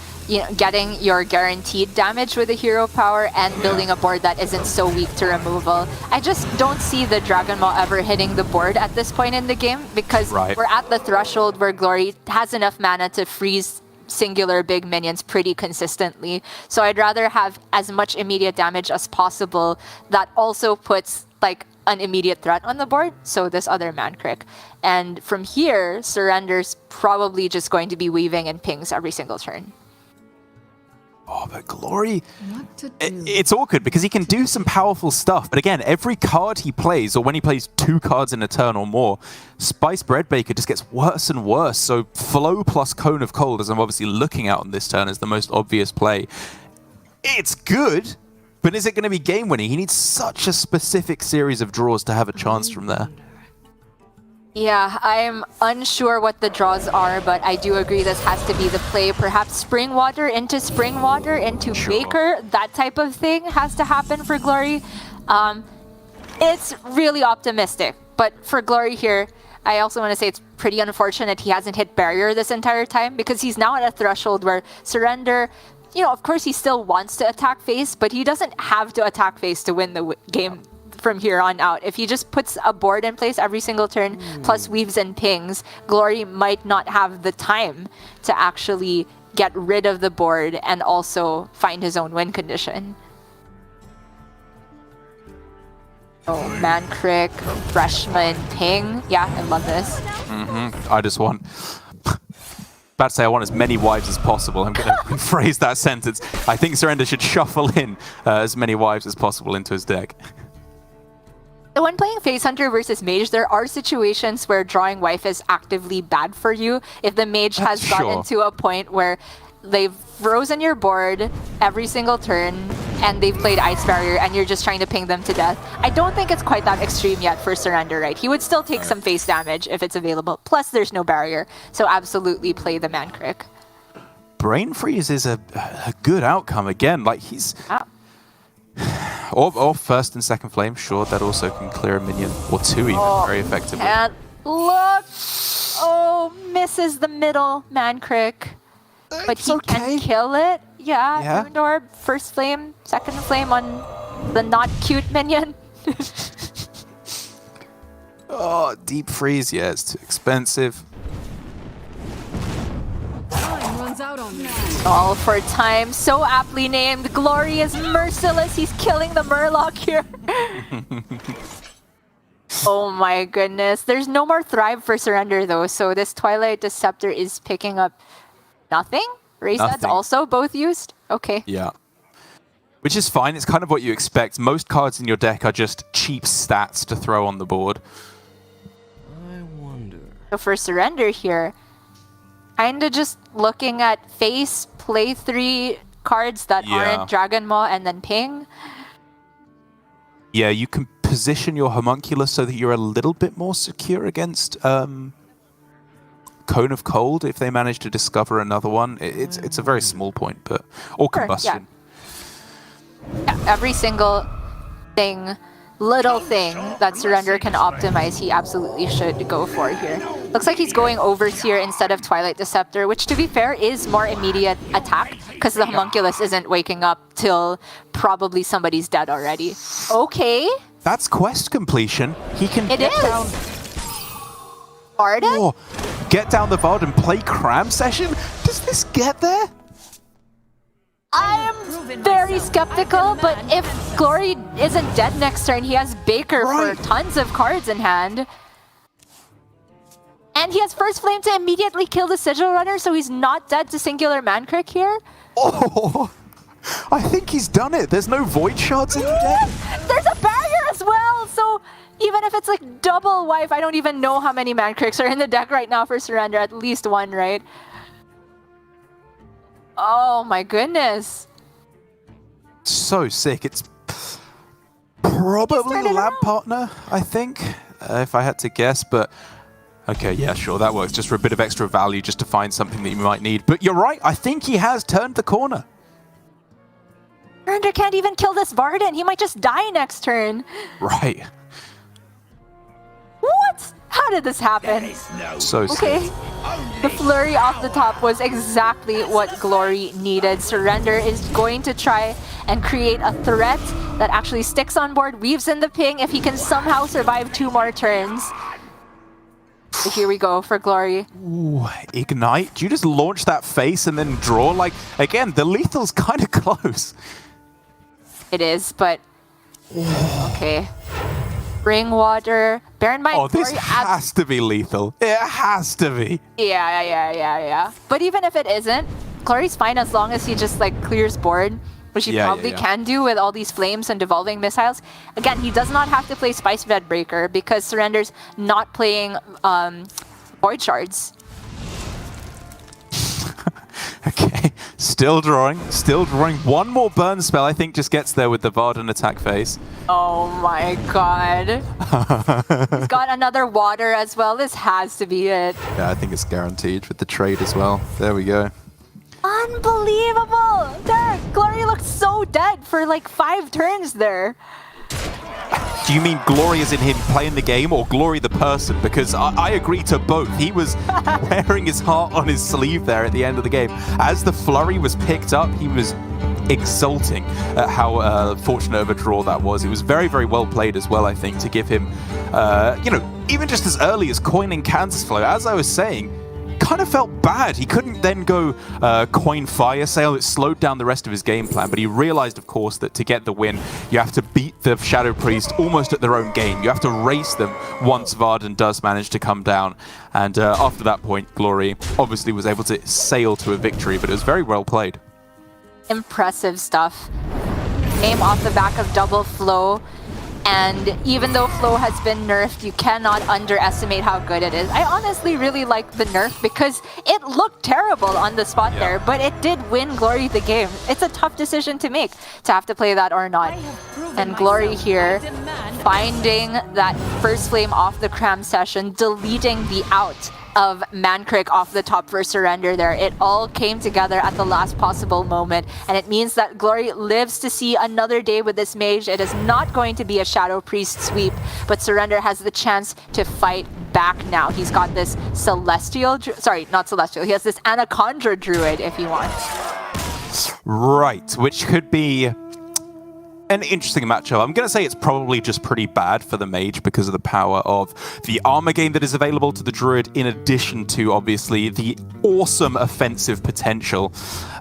getting your guaranteed damage with a hero power and building a board that isn't so weak to removal. I just don't see the Dragon Ball ever hitting the board at this point in the game because we're at the threshold where Glory has enough mana to freeze singular big minions pretty consistently. So I'd rather have as much immediate damage as possible that also puts like an immediate threat on the board, so this other Mancrik. And from here, Surrender's probably just going to be weaving and pings every single turn. Oh, but Glory, it's awkward because he can do some powerful stuff. But again, every card he plays, or when he plays 2 cards in a turn or more, Spice Bread Baker just gets worse and worse. So Flow plus Cone of Cold, as I'm obviously looking at on this turn, is the most obvious play. It's good, but is it going to be game winning? He needs such a specific series of draws to have a chance from there. Yeah, I'm unsure what the draws are, but I do agree this has to be the play. Perhaps Spring Water into Baker, that type of thing has to happen for Glory. It's really optimistic, but for Glory here, I also want to say it's pretty unfortunate he hasn't hit Barrier this entire time because he's now at a threshold where Surrender, of course he still wants to attack face, but he doesn't have to attack face to win the game from here on out. If he just puts a board in place every single turn, plus weaves and pings, Glory might not have the time to actually get rid of the board and also find his own win condition. Oh, Mancrik, Freshman, ping. Yeah, I love this. I just want... about to say I want as many wives as possible. I'm going to rephrase that sentence. I think Surrender should shuffle in as many wives as possible into his deck. So when playing Face Hunter versus Mage, there are situations where drawing wife is actively bad for you. If the Mage has gotten to a point where they've frozen your board every single turn and they've played Ice Barrier and you're just trying to ping them to death. I don't think it's quite that extreme yet for Surrender, right? He would still take some face damage if it's available. Plus, there's no barrier. So absolutely play the Mancrik. Brain Freeze is a good outcome again. Like he's... Or first and second flame, sure, that also can clear a minion, or 2 even, very effectively. And look! Oh, misses the middle Mancrik. But he can kill it. Yeah, Moon Orb, first flame, second flame on the not cute minion. Oh, Deep Freeze, yeah, it's too expensive. runs out on me. All for time, so aptly named. Glory is merciless. He's killing the Murloc here. Oh my goodness. There's no more Thrive for Surrender though, so this Twilight Deceptor is picking up nothing? Resets Nothing. also both used? Okay. Yeah. Which is fine. It's kind of what you expect. Most cards in your deck are just cheap stats to throw on the board. I wonder. So for Surrender here, kinda just looking at face, play 3 cards that aren't Dragon Maw and then ping. Yeah, you can position your homunculus so that you're a little bit more secure against Cone of Cold if they manage to discover another one. It's a very small point, but or Sure, combustion. Yeah, every single thing, little thing that Surrender can optimize, he absolutely should go for here. Looks like he's going Overseer instead of Twilight Deceptor, which to be fair is more immediate attack because the homunculus isn't waking up till probably somebody's dead already. Okay. That's quest completion. He can It get is. down. Varden? Get down the VOD and play Cram Session? Does this get there? I am very skeptical, but if Glory isn't dead next turn, he has Baker Right. for tons of cards in hand. And he has First Flame to immediately kill the Sigil Runner, so he's not dead to Singular Mancrick here. Oh, I think he's done it. There's no Void Shards in the deck. There's a barrier as well, so even if it's like double wife, I don't even know how many Mancricks are in the deck right now for Surrender. At least one, right? Oh my goodness. So sick. It's probably turned it Lab around. Partner, I think, if I had to guess, but okay, yeah, sure, that works. Just for a bit of extra value, just to find something that you might need. But you're right, I think he has turned the corner. Surrender can't even kill this Varden. He might just die next turn. Right. What? How did this happen? So sick. Okay. The flurry off the top was exactly what Glory needed. Surrender is going to try and create a threat that actually sticks on board, weaves in the ping if he can somehow survive 2 more turns. So here we go for Glory. Ooh, Ignite? Do you just launch that face and then draw? Like, again, the lethal's kind of close. It is, but okay. Bring water. Bear in mind, Oh, this Glory has to be lethal. It has to be. Yeah. But even if it isn't, Glory's fine as long as he just like clears board, which he probably can do with all these flames and devolving missiles. Again, he does not have to play Spice Bed Breaker because Surrender's not playing Void Shards. Okay, still drawing. One more burn spell, I think, just gets there with the Varden attack phase. Oh my god. He's got another water as well. This has to be it. Yeah, I think it's guaranteed with the trade as well. There we go. Unbelievable! There, Glory looked so dead for like 5 turns there. Do you mean Glory as in him playing the game or Glory the person? Because I agree to both. He was wearing his heart on his sleeve there at the end of the game. As the flurry was picked up, he was exulting at how fortunate of a draw that was. It was very, very well played as well, I think, to give him, even just as early as coining Kansas Flow. As I was saying, kind of felt bad. He couldn't then go coin Fire Sale. It slowed down the rest of his game plan, but he realized, of course, that to get the win, you have to beat the Shadow Priest almost at their own game. You have to race them once Varden does manage to come down. And after that point, Glory obviously was able to sail to a victory, but it was very well played. Impressive stuff. Aim off the back of double flow. And even though flow has been nerfed, you cannot underestimate how good it is. I honestly really like the nerf because it looked terrible on the spot there, but it did win Glory the game. It's a tough decision to make to have to play that or not. And Glory here finding that first flame off the cram session, deleting the out of Mancrick off the top for Surrender there. It all came together at the last possible moment, and it means that Glory lives to see another day with this mage. It is not going to be a Shadow Priest sweep, but Surrender has the chance to fight back now. He's got this Celestial, sorry, not Celestial, he has this Anacondra Druid if he wants. Right, which could be an interesting matchup. I'm going to say it's probably just pretty bad for the mage because of the power of the armor gain that is available to the druid, in addition to, obviously, the awesome offensive potential.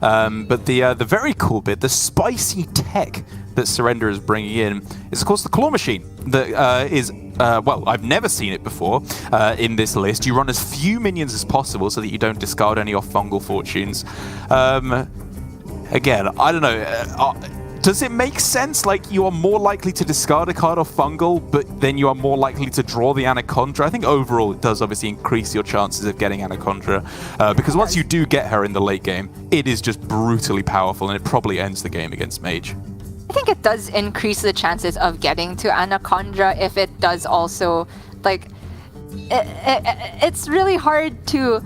But the very cool bit, the spicy tech that Surrender is bringing in is, of course, the claw machine that is... well, I've never seen it before in this list. You run as few minions as possible so that you don't discard any off fungal fortunes. Again, I don't know. Does it make sense? Like, you are more likely to discard a card off fungal, but then you are more likely to draw the Anacondra. I think overall it does obviously increase your chances of getting Anacondra, because once you do get her in the late game, it is just brutally powerful, and it probably ends the game against Mage. I think it does increase the chances of getting to Anacondra if it does also, like, it's really hard to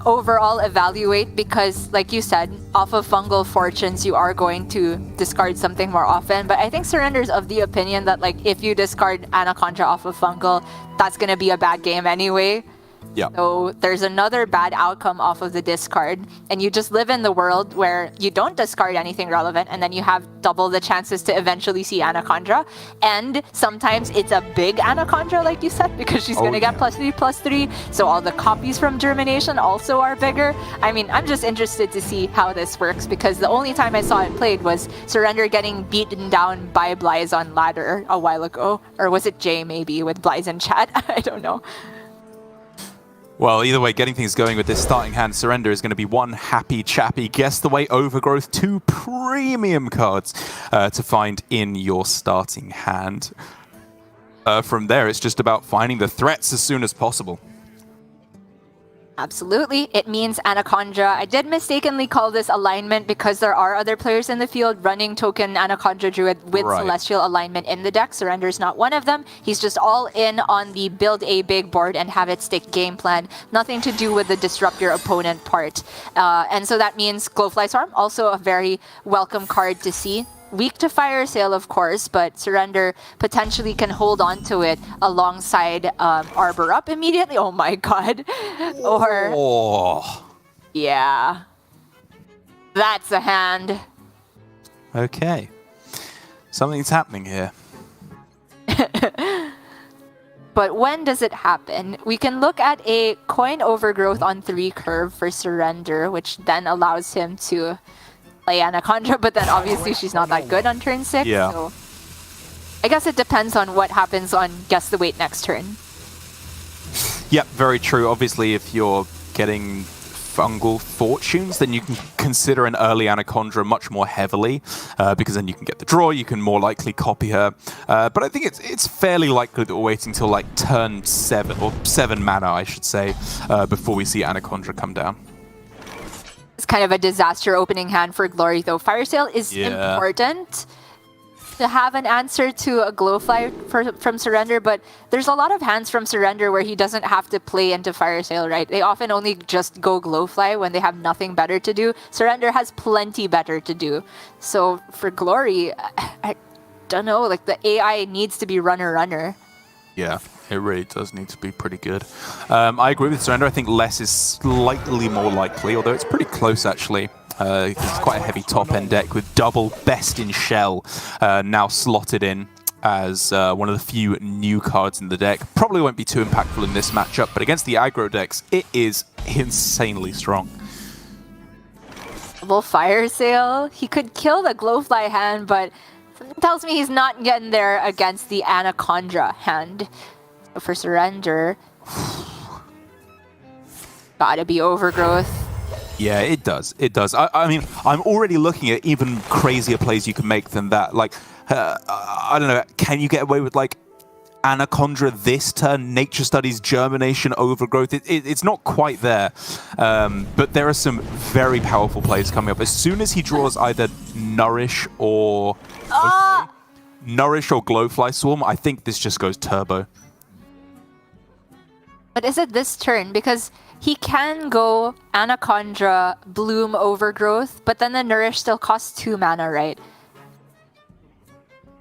overall evaluate because, like you said, off of fungal fortunes, you are going to discard something more often. But I think Surrender's of the opinion that, like, if you discard Anacondra off of fungal, that's going to be a bad game anyway. Yeah. So there's another bad outcome off of the discard, and you just live in the world where you don't discard anything relevant, and then you have double the chances to eventually see Anacondra. And sometimes it's a big Anacondra, like you said, because she's going to get +3/+3. So all the copies from Germination also are bigger. I mean, I'm just interested to see how this works, because the only time I saw it played was Surrender getting beaten down by Blyze on ladder a while ago. Or was it Jay maybe with Blyze in chat? I don't know. Well, either way, getting things going with this starting hand, Surrender is going to be one happy chappy Guess the Way Overgrowth, 2 premium cards to find in your starting hand. From there, it's just about finding the threats as soon as possible. Absolutely. It means Anacondra. I did mistakenly call this alignment because there are other players in the field running token Anacondra Druid with Celestial alignment in the deck. Surrender's not one of them. He's just all in on the build a big board and have it stick game plan. Nothing to do with the disrupt your opponent part. And so that means Glowfly Swarm, also a very welcome card to see. Weak to Fire Sale, of course, but Surrender potentially can hold on to it alongside Arbor Up immediately. Oh my god. Or... yeah. That's a hand. Okay. Something's happening here. But when does it happen? We can look at a coin overgrowth on 3 curve for Surrender, which then allows him to play Anacondra, but then obviously she's not that good on turn 6. Yeah. So I guess it depends on what happens on Guess the Weight next turn. Yep, very true. Obviously, if you're getting fungal fortunes, then you can consider an early Anacondra much more heavily, because then you can get the draw, you can more likely copy her. But I think it's fairly likely that we're waiting till like turn 7, or 7 mana, I should say, before we see Anacondra come down. It's kind of a disaster opening hand for Glory, though. Fire Sale is important to have an answer to a Glowfly from Surrender, but there's a lot of hands from Surrender where he doesn't have to play into Fire Sale, right? They often only just go Glowfly when they have nothing better to do. Surrender has plenty better to do. So for Glory, I don't know, like the AI needs to be runner-runner. Yeah, it really does need to be pretty good. I agree with Surrender. I think less is slightly more likely, although it's pretty close actually. It's quite a heavy top-end deck with double Best in Shell now slotted in as one of the few new cards in the deck. Probably won't be too impactful in this matchup, but against the aggro decks, it is insanely strong. Double Fire Sale. He could kill the Glowfly hand, but something tells me he's not getting there against the Anacondra hand. For Surrender, gotta be Overgrowth. Yeah, it does. It does. I mean, I'm already looking at even crazier plays you can make than that. Like, I don't know, can you get away with, like, Anacondra this turn, Nature Studies, Germination, Overgrowth? It's not quite there. But there are some very powerful plays coming up. As soon as he draws either Nourish or... Nourish or Glowfly Swarm, I think this just goes turbo. But is it this turn? Because he can go Anacondra, Bloom, Overgrowth, but then the Nourish still costs 2 mana, right?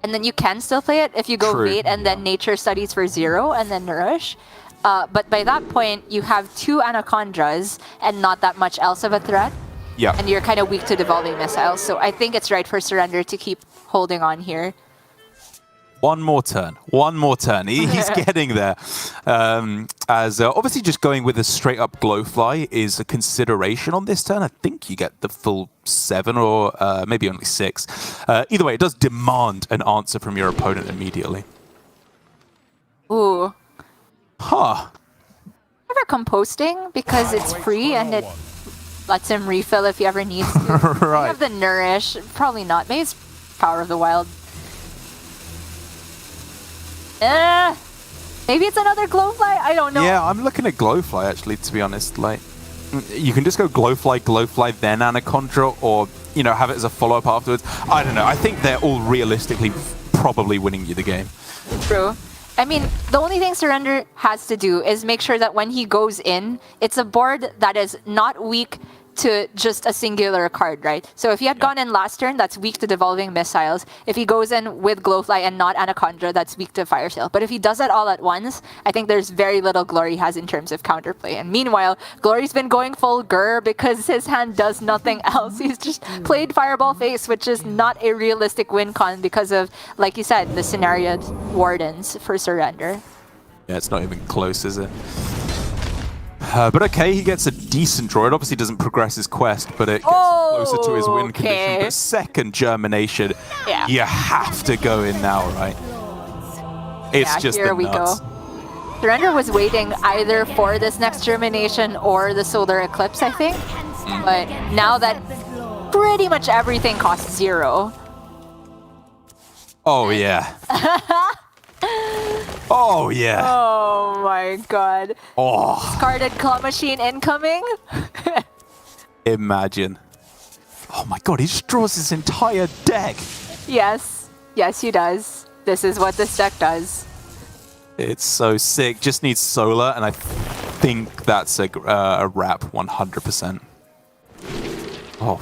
And then you can still play it if you go Wait and then Nature Studies for 0 and then Nourish. But by that point, you have 2 Anacondras and not that much else of a threat. Yeah. And you're kind of weak to devolving missiles. So I think it's right for Surrender to keep holding on here. One more turn. One more turn. He's getting there. As obviously just going with a straight up Glowfly is a consideration on this turn. I think you get the full 7 or maybe only 6. Either way, it does demand an answer from your opponent immediately. Ooh. Huh. Never composting because it's free and it lets him refill if he ever needs to. Right. You have the Nourish. Probably not. Maybe it's Power of the Wild. Maybe it's another Glowfly? I don't know. Yeah, I'm looking at Glowfly actually, to be honest. Like, you can just go Glowfly, then Anacondra, or, you know, have it as a follow-up afterwards. I don't know. I think they're all realistically probably winning you the game. True. I mean, the only thing Surrender has to do is make sure that when he goes in, it's a board that is not weak to just a singular card, right? So if he had gone in last turn, that's weak to devolving missiles. If he goes in with Glowfly and not Anacondra, that's weak to Fire Sail. But if he does it all at once, I think there's very little Glory has in terms of counterplay. And meanwhile, Glory's been going full Grr because his hand does nothing else. He's just played Fireball Face, which is not a realistic win con because of, like you said, the scenario wardens for Surrender. Yeah, it's not even close, is it? But okay, he gets a decent draw. It obviously doesn't progress his quest, but it gets closer to his win condition. But second Germination, you have to go in now, right? It's just here we go. Surrender was waiting either for this next Germination or the Solar Eclipse, I think. But now that pretty much everything costs 0. Oh, yeah. Oh, yeah. Oh, my God. Oh. Discarded Claw Machine incoming? Imagine. Oh, my God. He just draws his entire deck. Yes. Yes, he does. This is what this deck does. It's so sick. Just needs Solar, and I think that's a wrap 100%. Oh.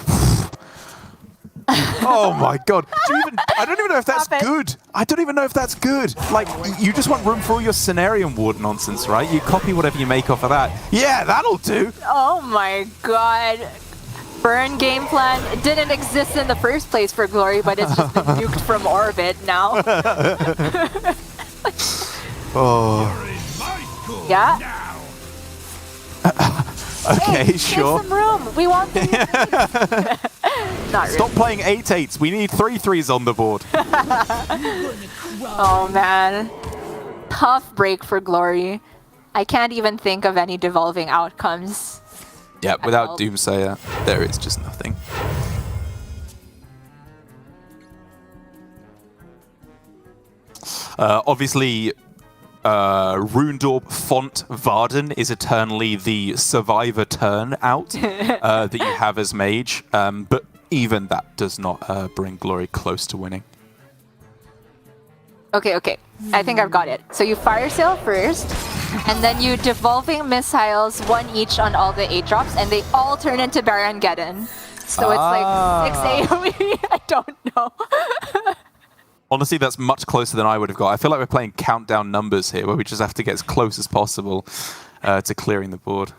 Oh my God! I don't even know if that's good. I don't even know if that's good. Like, you just want room for all your Cenarian Ward nonsense, right? You copy whatever you make off of that. Yeah, that'll do. Oh my God! Burn game plan. It didn't exist in the first place for Glory, but it's just been nuked from orbit now. Oh. Yeah. Okay, hey, sure. Give some room. We want the Not really. Stop playing 8/8s. We need 3/3s on the board. Oh man, tough break for Glory. I can't even think of any devolving outcomes. Yeah, without Doomsayer, there is just nothing. Obviously, Rundorp Font Varden is eternally the survivor turn out that you have as mage, but even that does not bring Glory close to winning. Okay. I think I've got it. So you Fire Sail first, and then you Devolving Missiles, 1 each on all the 8-drops, and they all turn into Barangeddon. So it's like 6 AoE. I don't know. Honestly, that's much closer than I would have got. I feel like we're playing countdown numbers here, where we just have to get as close as possible to clearing the board.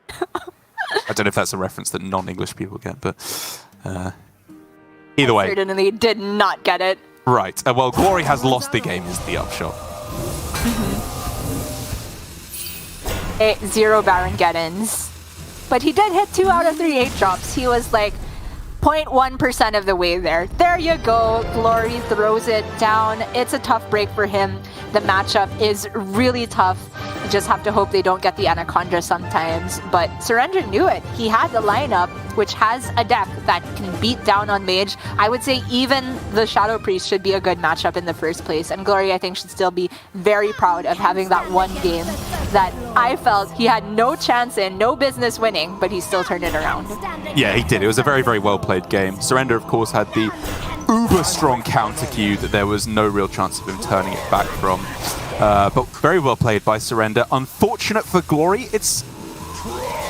I don't know if that's a reference that non-English people get, but either way. Certainly did not get it. Right. Well, Glory has lost the game is the upshot. 0 Barangeddons. But he did hit 2 out of 3 8-drops. He was like 0.1% of the way there. There you go. Glory throws it down. It's a tough break for him. The matchup is really tough. You just have to hope they don't get the Anacondra sometimes. But Surrender knew it. He had the lineup, which has a deck that can beat down on Mage. I would say even the Shadow Priest should be a good matchup in the first place. And Glory, I think, should still be very proud of having that one game that I felt he had no chance in, no business winning, but he still turned it around. Yeah, he did. It was a very, very well played game. Surrender, of course, had the uber strong counter queue that there was no real chance of him turning it back from. But very well played by Surrender. Unfortunate for Glory, it's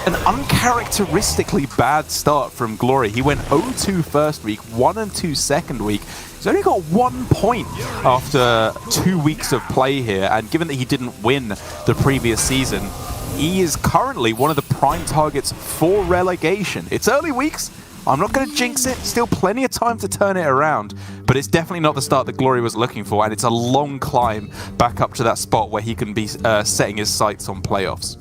an uncharacteristically bad start from Glory. He went 0-2 first week, 1-2 second week. He's only got 1 point after 2 weeks of play here, and given that he didn't win the previous season, he is currently one of the prime targets for relegation. It's early weeks. I'm not going to jinx it. Still plenty of time to turn it around. But it's definitely not the start that Glory was looking for. And it's a long climb back up to that spot where he can be setting his sights on playoffs.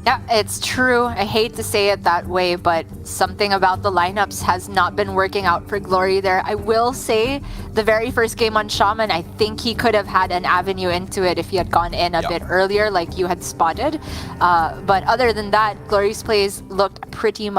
Yeah, it's true. I hate to say it that way, but something about the lineups has not been working out for Glory there. I will say the very first game on Shaman, I think he could have had an avenue into it if he had gone in a bit earlier like you had spotted. But other than that, Glory's plays looked pretty much